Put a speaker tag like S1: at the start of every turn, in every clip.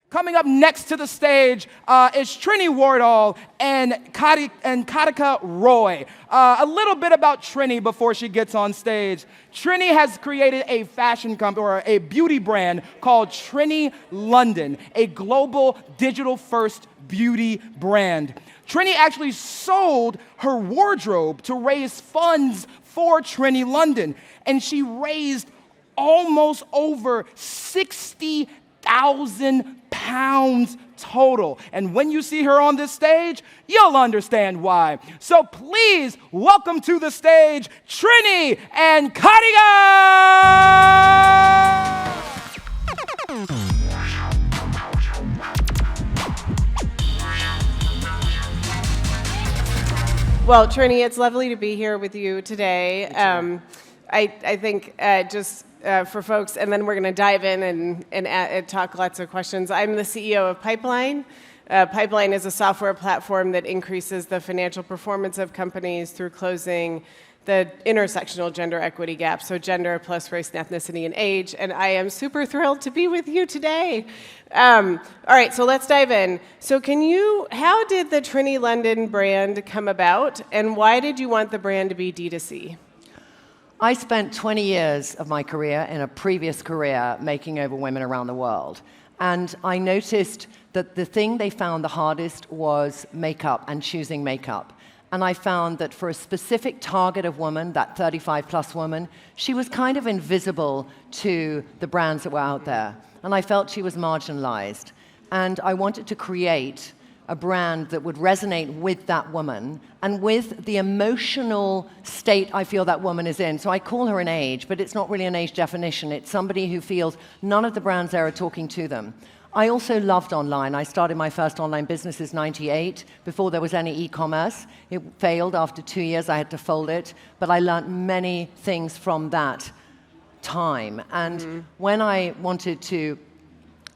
S1: Coming up next to the stage is Trinny Woodall and Katica Roy. A little bit about Trinny before she gets on stage. Trinny has created a fashion company or a beauty brand called Trinny London, a global digital-first beauty brand. Trinny actually sold her wardrobe to raise funds for Trinny London, and she raised almost over 60,000 pounds total. And when you see her on this stage, you'll understand why. So please welcome to the stage, Trini and Katica!
S2: Well, Trini, it's lovely to be here with you today. I think just for folks, and then we're going to dive in and talk lots of questions. I'm the CEO of Pipeline. Pipeline is a software platform that increases the financial performance of companies through closing the intersectional gender equity gap, so gender plus race and ethnicity and age, and I am super thrilled to be with you today. All right, so let's dive in. So how did the Trinny London brand come about, and why did you want the brand to be D2C?
S3: I spent 20 years of my career in a previous career making over women around the world. And I noticed that the thing they found the hardest was makeup and choosing makeup. And I found that for a specific target of woman, that 35-plus woman, she was kind of invisible to the brands that were out there. And I felt she was marginalized. And I wanted to create a brand that would resonate with that woman and with the emotional state I feel that woman is in. So I call her an age, but it's not really an age definition. It's somebody who feels none of the brands there are talking to them. I also loved online. I started my first online business in '98, before there was any e-commerce. It failed after 2 years. I had to fold it. But I learned many things from that time. And when I wanted to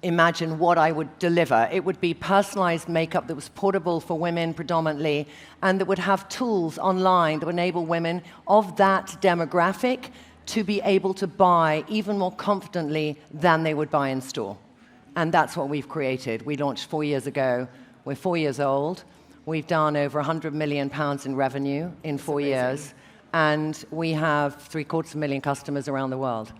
S3: imagine what I would deliver, it would be personalized makeup that was portable for women predominantly, and that would have tools online that would enable women of that demographic to be able to buy even more confidently than they would buy in store. And that's what we've created. We launched 4 years ago. We're 4 years old. We've done over 100 million pounds in revenue in 4 years, and we have 750,000 customers around the world.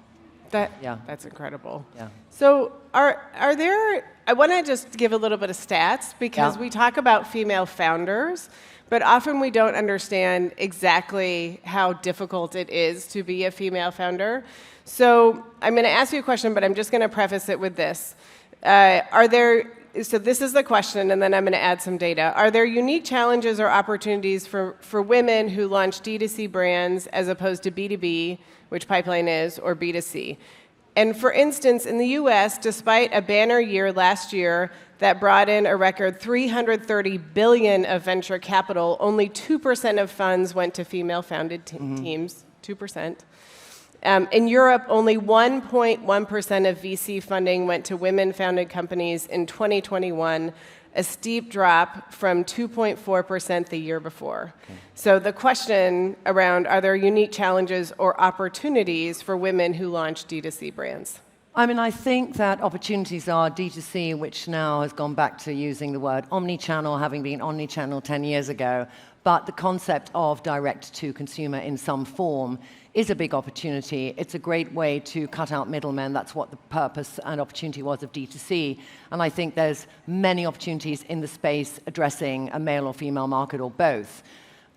S2: That's incredible.
S3: Yeah.
S2: So are there, I want to just give a little bit of stats, because we talk about female founders, but often we don't understand exactly how difficult it is to be a female founder. So I'm going to ask you a question, but I'm just going to preface it with this. So this is the question, and then I'm going to add some data. Are there unique challenges or opportunities for women who launch D2C brands as opposed to B2B, which Pipeline is, or B2C? And for instance, in the US, despite a banner year last year that brought in a record $330 billion of venture capital, only 2% of funds went to female-founded teams, 2%. In Europe, only 1.1% of VC funding went to women-founded companies in 2021, a steep drop from 2.4% the year before. Okay. So the question around, are there unique challenges or opportunities for women who launch D2C brands?
S3: I mean, I think that opportunities are D2C, which now has gone back to using the word omnichannel, having been omnichannel 10 years ago. But the concept of direct-to-consumer in some form is a big opportunity. It's a great way to cut out middlemen. That's what the purpose and opportunity was of D2C. And I think there's many opportunities in the space addressing a male or female market or both.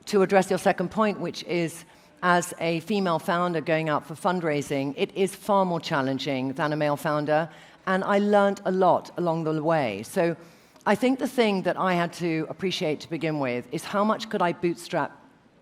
S3: To address your second point, which is, as a female founder going out for fundraising, it is far more challenging than a male founder. And I learned a lot along the way. So I think the thing that I had to appreciate to begin with is how much could I bootstrap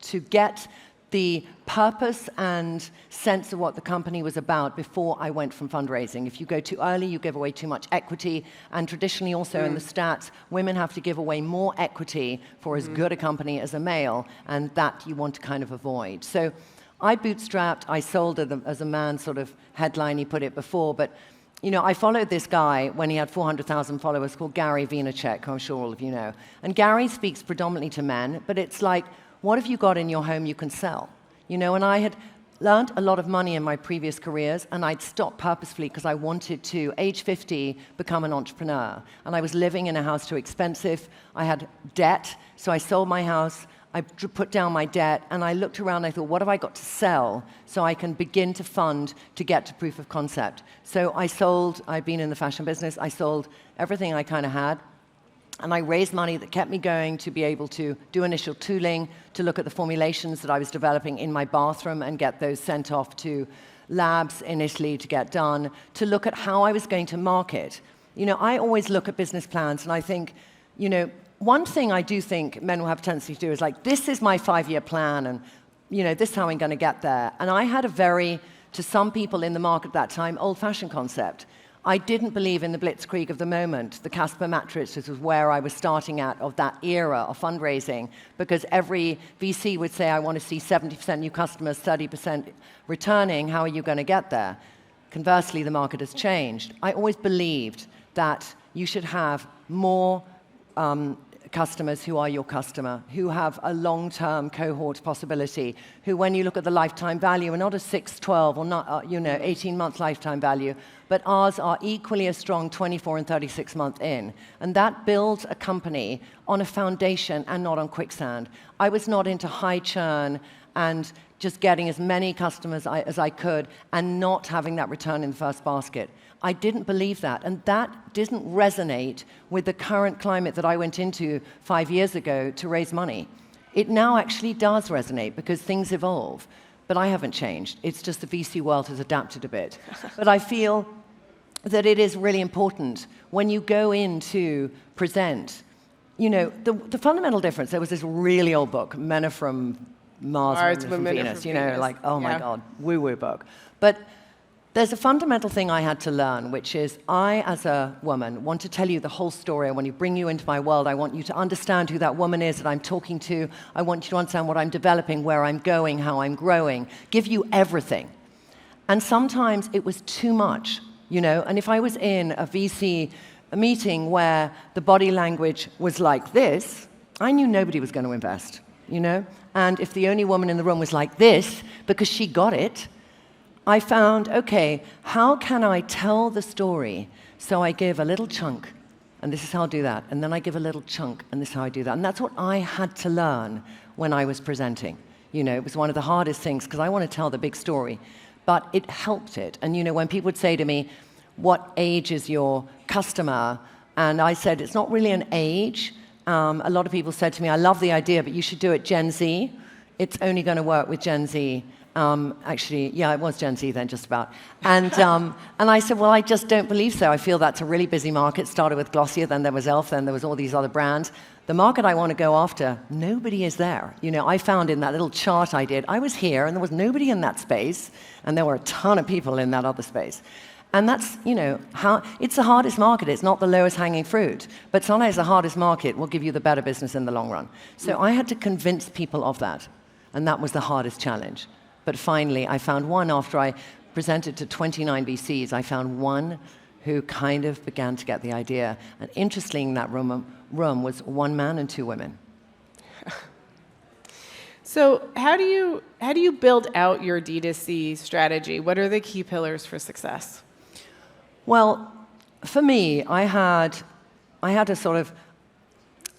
S3: to get the purpose and sense of what the company was about before I went from fundraising. If you go too early, you give away too much equity, and traditionally also in the stats, women have to give away more equity for as good a company as a male, and that you want to kind of avoid. So I bootstrapped, I sold as a man sort of headline, he put it before, but you know, I followed this guy when he had 400,000 followers called Gary Vaynerchuk, who I'm sure all of you know. And Gary speaks predominantly to men, but it's like, what have you got in your home you can sell? You know, and I had learned a lot of money in my previous careers, and I'd stopped purposefully because I wanted to, age 50, become an entrepreneur. And I was living in a house too expensive. I had debt, so I sold my house. I put down my debt, and I looked around and I thought, what have I got to sell so I can begin to fund to get to proof of concept? So I'd been in the fashion business, I sold everything I kind of had, and I raised money that kept me going to be able to do initial tooling, to look at the formulations that I was developing in my bathroom and get those sent off to labs in Italy to get done, to look at how I was going to market. I always look at business plans and I think, one thing I do think men will have a tendency to do is like, this is my 5-year plan and, this is how I'm going to get there. And I had a very, to some people in the market at that time, old-fashioned concept. I didn't believe in the blitzkrieg of the moment. The Casper matrices was where I was starting at of that era of fundraising, because every VC would say, I want to see 70% new customers, 30% returning. How are you going to get there? Conversely, the market has changed. I always believed that you should have more customers who are your customer, who have a long-term cohort possibility, who, when you look at the lifetime value, are not a 6, 12, or not, 18-month lifetime value, but ours are equally as strong 24 and 36 months in. And that builds a company on a foundation and not on quicksand. I was not into high churn and just getting as many customers as I could and not having that return in the first basket. I didn't believe that, and that didn't resonate with the current climate that I went into 5 years ago to raise money. It now actually does resonate because things evolve, but I haven't changed. It's just the VC world has adapted a bit. But I feel that it is really important when you go in to present, the fundamental difference. There was this really old book, Men Are From Mars, Women Are From Venus,
S2: Venus.
S3: like, oh my God, woo-woo book. But there's a fundamental thing I had to learn, which is I, as a woman, want to tell you the whole story. I want to bring you into my world. I want you to understand who that woman is that I'm talking to. I want you to understand what I'm developing, where I'm going, how I'm growing, give you everything. And sometimes it was too much, and if I was in a VC meeting where the body language was like this, I knew nobody was going to invest, And if the only woman in the room was like this, because she got it, I found, okay, how can I tell the story? So I give a little chunk, and this is how I do that. And then I give a little chunk, and this is how I do that. And that's what I had to learn when I was presenting. It was one of the hardest things, because I want to tell the big story. But it helped it. And, when people would say to me, what age is your customer? And I said, it's not really an age. A lot of people said to me, I love the idea, but you should do it Gen Z. It's only going to work with Gen Z. Actually, yeah, it was Gen Z then, just about. And I said, well, I just don't believe so. I feel that's a really busy market. Started with Glossier, then there was Elf, then there was all these other brands. The market I want to go after, nobody is there. I found in that little chart I did, I was here, and there was nobody in that space, and there were a ton of people in that other space. And that's, how it's the hardest market. It's not the lowest hanging fruit. But sometimes the hardest market will give you the better business in the long run. So I had to convince people of that. And that was the hardest challenge. But finally, I found one after I presented to 29 VCs. I found one who kind of began to get the idea. And interestingly, in that room was one man and 2 women.
S2: So how do you build out your D2C strategy? What are the key pillars for success?
S3: Well, for me, I had a sort of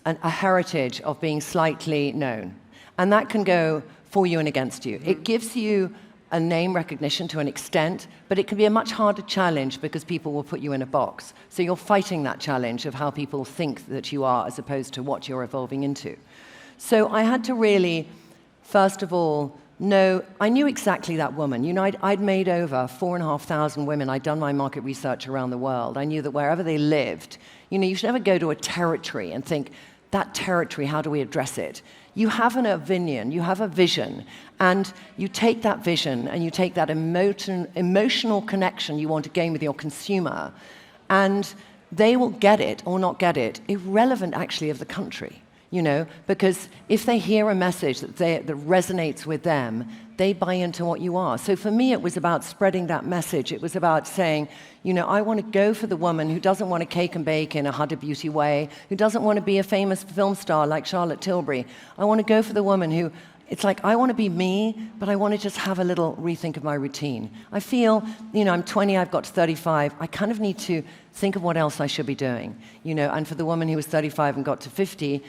S3: a heritage of being slightly known. And that can go for you and against you. It gives you a name recognition to an extent, but it can be a much harder challenge because people will put you in a box. So you're fighting that challenge of how people think that you are as opposed to what you're evolving into. So I had to really, first of all, I knew exactly that woman. I'd made over 4,500 women. I'd done my market research around the world. I knew that wherever they lived, you should never go to a territory and think, that territory, how do we address it? You have an opinion, you have a vision, and you take that vision and you take that emotional connection you want to gain with your consumer, and they will get it or not get it, irrelevant actually of the country. Because if they hear a message that resonates with them, they buy into what you are. So for me, it was about spreading that message. It was about saying, I want to go for the woman who doesn't want to cake and bake in a Huda Beauty way, who doesn't want to be a famous film star like Charlotte Tilbury. I want to go for the woman who It's like, I want to be me, but I want to just have a little rethink of my routine. I feel, I'm 20, I've got to 35. I kind of need to think of what else I should be doing. And for the woman who was 35 and got to 50,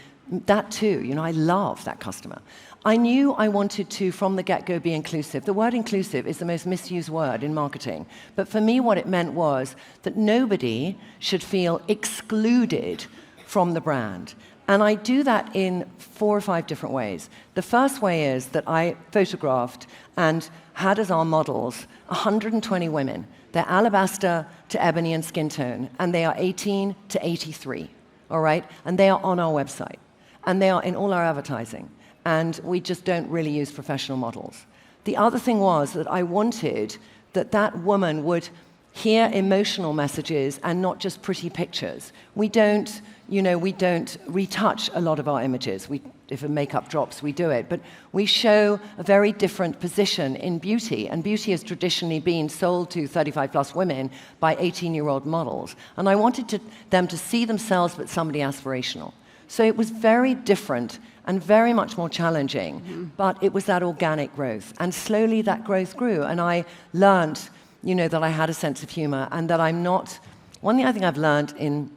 S3: that too, I love that customer. I knew I wanted to, from the get-go, be inclusive. The word inclusive is the most misused word in marketing. But for me, what it meant was that nobody should feel excluded from the brand. And I do that in 4 or 5 different ways. The first way is that I photographed and had as our models 120 women. They're alabaster to ebony and skin tone, and they are 18 to 83, all right? And they are on our website, and they are in all our advertising, and we just don't really use professional models. The other thing was that I wanted that woman would hear emotional messages and not just pretty pictures. We don't retouch a lot of our images. If a makeup drops, we do it. But we show a very different position in beauty. And beauty has traditionally been sold to 35-plus women by 18-year-old models. And I wanted them to see themselves, but somebody aspirational. So it was very different and very much more challenging. But it was that organic growth. And slowly that growth grew. And I learned that I had a sense of humor, and that I'm not... One thing I think I've learned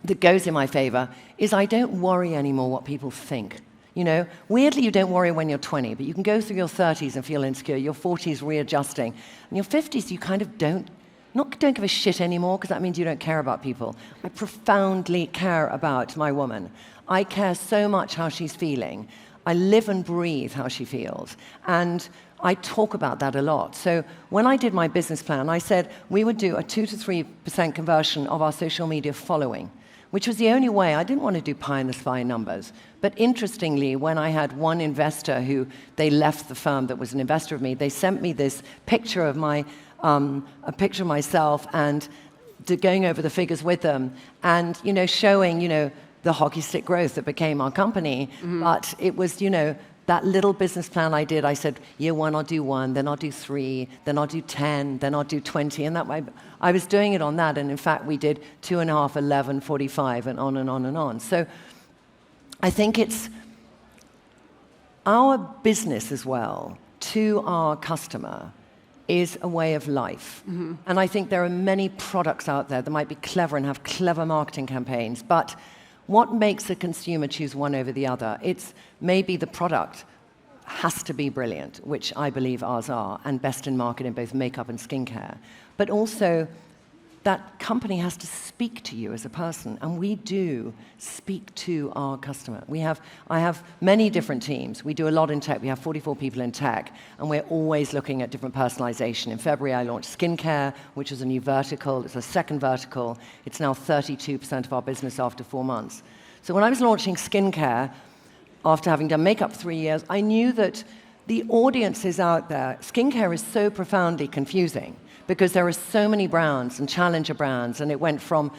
S3: that goes in my favor is I don't worry anymore what people think. Weirdly, you don't worry when you're 20, but you can go through your 30s and feel insecure, your 40s readjusting, and your 50s you kind of don't give a shit anymore, because that means you don't care about people. I profoundly care about my woman. I care so much how she's feeling. I live and breathe how she feels. And I talk about that a lot. So when I did my business plan, I said we would do a 2 to 3% conversion of our social media following, which was the only way. I didn't want to do pie-in-the-sky numbers. But interestingly, when I had one investor who, they left the firm that was an investor of me, they sent me this picture of a picture of myself and going over the figures with them and, showing, the hockey stick growth that became our company. But it was, that little business plan I did, I said, year 1, I'll do 1, then I'll do 3, then I'll do 10, then I'll do 20. And that way, I was doing it on that. And in fact, we did 2.5, 11, 45, and on and on and on. So I think it's our business as well to our customer is a way of life. And I think there are many products out there that might be clever and have clever marketing campaigns, but what makes a consumer choose one over the other? It's maybe the product has to be brilliant, which I believe ours are, and best in market in both makeup and skincare. But also, that company has to speak to you as a person, and we do speak to our customer. I have many different teams. We do a lot in tech. We have 44 people in tech, and we're always looking at different personalization. In February, I launched skincare, which is a new vertical. It's a second vertical. It's now 32% of our business after 4 months. So when I was launching skincare, after having done makeup 3 years, I knew that the audiences out there, skincare is so profoundly confusing, because there are so many brands and challenger brands, and it went from,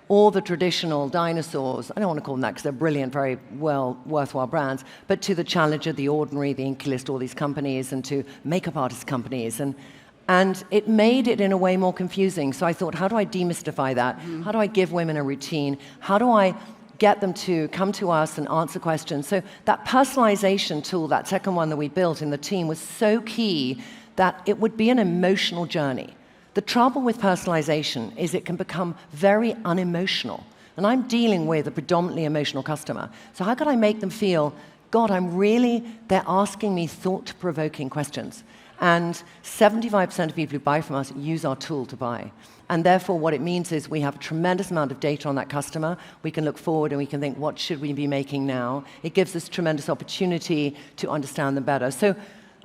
S3: all the traditional dinosaurs, I don't want to call them that because they're brilliant, very worthwhile brands, but to the challenger, the ordinary, the Inclist, all these companies, and to makeup artist companies. And it made it in a way more confusing. So I thought, how do I demystify that? How do I give women a routine? How do I get them to come to us and answer questions? So that personalization tool, that second one that we built in the team, was so key that it would be an emotional journey. The trouble with personalization is it can become very unemotional. And I'm dealing with a predominantly emotional customer. So how could I make them feel, God, they're asking me thought-provoking questions. And 75% of people who buy from us use our tool to buy. And therefore, what it means is we have a tremendous amount of data on that customer. We can look forward and we can think, what should we be making now? It gives us tremendous opportunity to understand them better. So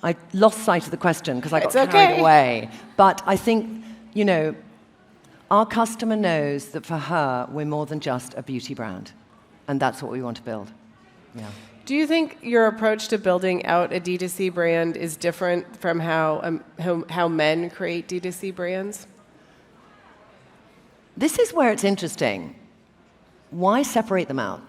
S3: I lost sight of the question because I got carried away. But I think, our customer knows that for her, we're more than just a beauty brand. And that's what we want to build. Yeah.
S2: Do you think your approach to building out a D2C brand is different from how men create D2C brands?
S3: This is where it's interesting. Why separate them out?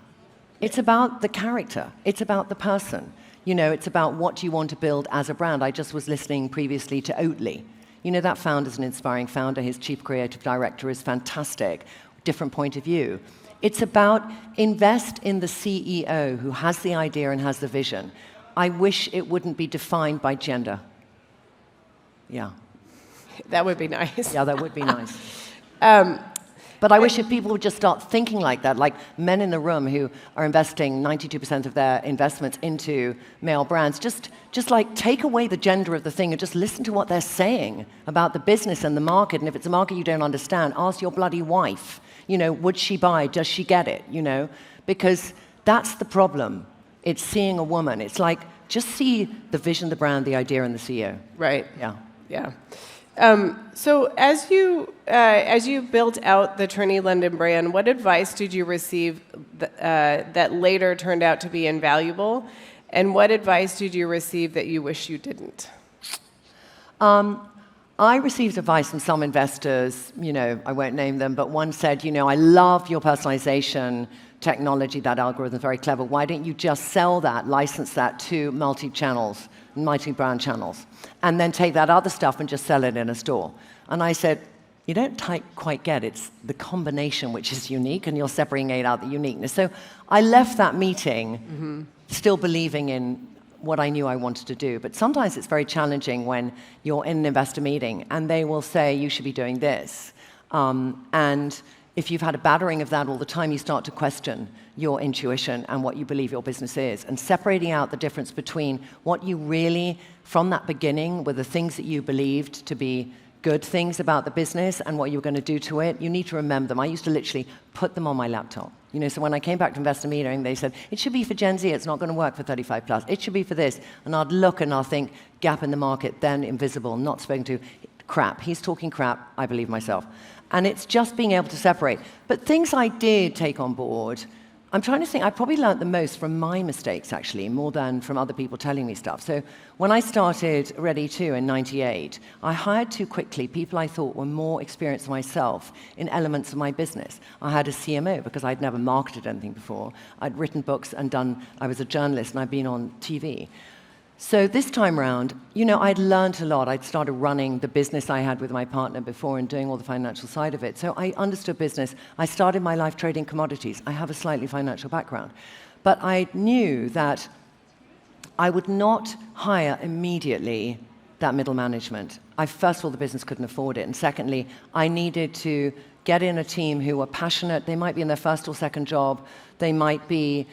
S3: It's about the character. It's about the person. It's about what you want to build as a brand. I just was listening previously to Oatly. That founder's an inspiring founder. His chief creative director is fantastic. Different point of view. It's about invest in the CEO who has the idea and has the vision. I wish it wouldn't be defined by gender. Yeah.
S2: That would be nice.
S3: Yeah, that would be nice. But I wish if people would just start thinking like that, like men in the room who are investing 92% of their investments into male brands, just like take away the gender of the thing and just listen to what they're saying about the business and the market. And if it's a market you don't understand, ask your bloody wife, would she buy? Does she get it? Because that's the problem. It's seeing a woman. It's like, just see the vision, the brand, the idea, and the CEO.
S2: Right.
S3: Yeah.
S2: Yeah. So as you built out the Trinny London brand, what advice did you receive that later turned out to be invaluable? And what advice did you receive that you wish you didn't?
S3: I received advice from some investors, I won't name them, but one said, I love your personalization technology, that algorithm is very clever. Why don't you just sell that, license that to multi-channels, multi-brand channels, and then take that other stuff and just sell it in a store? And I said, you don't quite get it. It's the combination which is unique, and you're separating out the uniqueness. So I left that meeting still believing in what I knew I wanted to do. But sometimes it's very challenging when you're in an investor meeting and they will say, you should be doing this. And if you've had a battering of that all the time, you start to question your intuition and what you believe your business is. And separating out the difference between what you really, from that beginning, were the things that you believed to be good things about the business and what you were going to do to it, you need to remember them. I used to literally put them on my laptop. So when I came back to investor meeting, they said, it should be for Gen Z, it's not going to work for 35 plus. It should be for this. And I'd look and I'll think, gap in the market, then invisible, not spoken to. Crap. He's talking crap, I believe myself. And it's just being able to separate. But things I did take on board, I'm trying to think, I probably learned the most from my mistakes, actually, more than from other people telling me stuff. So when I started Ready 2 in '98, I hired too quickly people I thought were more experienced than myself in elements of my business. I had a CMO because I'd never marketed anything before. I'd written books and I was a journalist and I'd been on TV. So this time round, I'd learned a lot. I'd started running the business I had with my partner before and doing all the financial side of it. So I understood business. I started my life trading commodities. I have a slightly financial background. But I knew that I would not hire immediately that middle management. First of all, the business couldn't afford it. And secondly, I needed to get in a team who were passionate. They might be in their first or second job. They might be,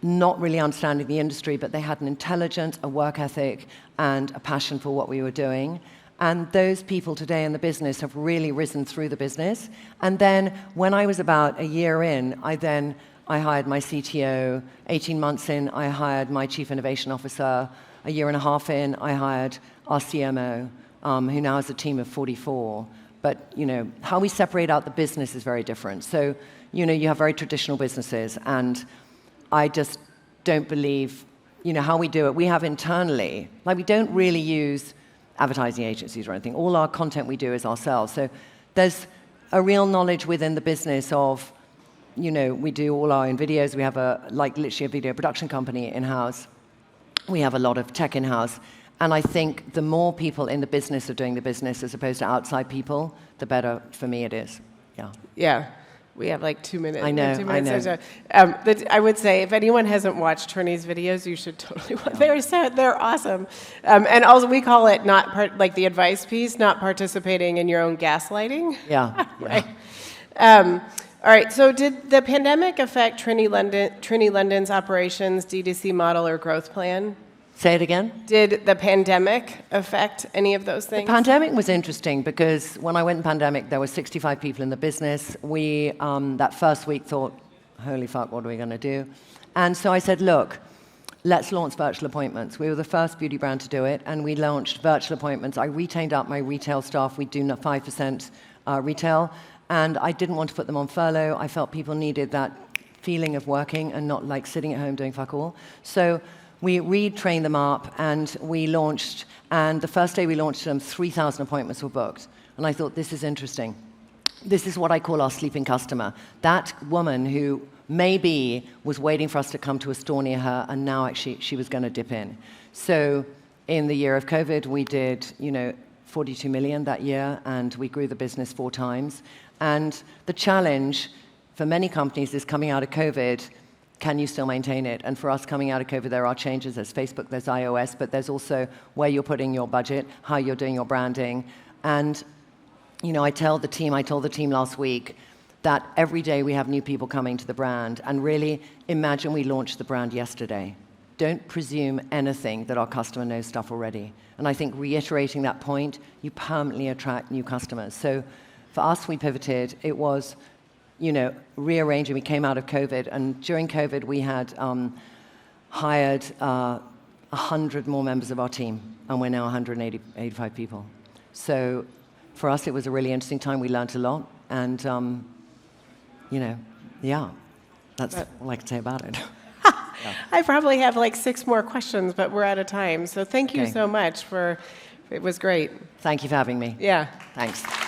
S3: not really understanding the industry, but they had an intelligence, a work ethic, and a passion for what we were doing. And those people today in the business have really risen through the business. And then when I was about a year in, I hired my CTO. 18 months in, I hired my Chief Innovation Officer. A year and a half in, I hired our CMO, who now has a team of 44. But, how we separate out the business is very different. So, you have very traditional businesses, and I just don't believe, how we do it. We have internally, we don't really use advertising agencies or anything. All our content we do is ourselves. So there's a real knowledge within the business of, we do all our own videos. We have literally a video production company in-house. We have a lot of tech in-house. And I think the more people in the business are doing the business as opposed to outside people, the better for me it is. Yeah.
S2: Yeah. We have 2 minutes.
S3: I know.
S2: 2 minutes. I would say if anyone hasn't watched Trinny's videos, you should totally watch. They're awesome. And also we call it the advice piece, not participating in your own gaslighting.
S3: Yeah.
S2: Right. All right. So did the pandemic affect Trinny London's operations, D2C model, or growth plan?
S3: Say it again?
S2: Did the pandemic affect any of those things?
S3: The pandemic was interesting because when I went in pandemic, there were 65 people in the business. We, that first week, thought, holy fuck, what are we going to do? And so I said, look, let's launch virtual appointments. We were the first beauty brand to do it, and we launched virtual appointments. I retained up my retail staff. We do 5% retail, and I didn't want to put them on furlough. I felt people needed that feeling of working and not sitting at home doing fuck all. So we retrained them up, and we launched, and the first day we launched them, 3,000 appointments were booked. And I thought, this is interesting. This is what I call our sleeping customer. That woman who maybe was waiting for us to come to a store near her, and now actually she was going to dip in. So in the year of COVID, we did, 42 million that year, and we grew the business 4 times. And the challenge for many companies is coming out of COVID, can you still maintain it? And for us coming out of COVID, there are changes. There's Facebook, there's iOS, but there's also where you're putting your budget, how you're doing your branding. And, you know, I told the team last week that every day we have new people coming to the brand. And really, imagine we launched the brand yesterday. Don't presume anything that our customer knows stuff already. And I think reiterating that point, you permanently attract new customers. So for us, we pivoted. It was, you know, rearranging. We came out of COVID, and during COVID, we had hired 100 more members of our team, and we're now 185 people. So for us, it was a really interesting time. We learned a lot, and, you know, yeah, that's all I can say about it.
S2: I probably have like 6 more questions, but we're out of time. So thank you so much it was great.
S3: Thank you for having me.
S2: Yeah.
S3: Thanks.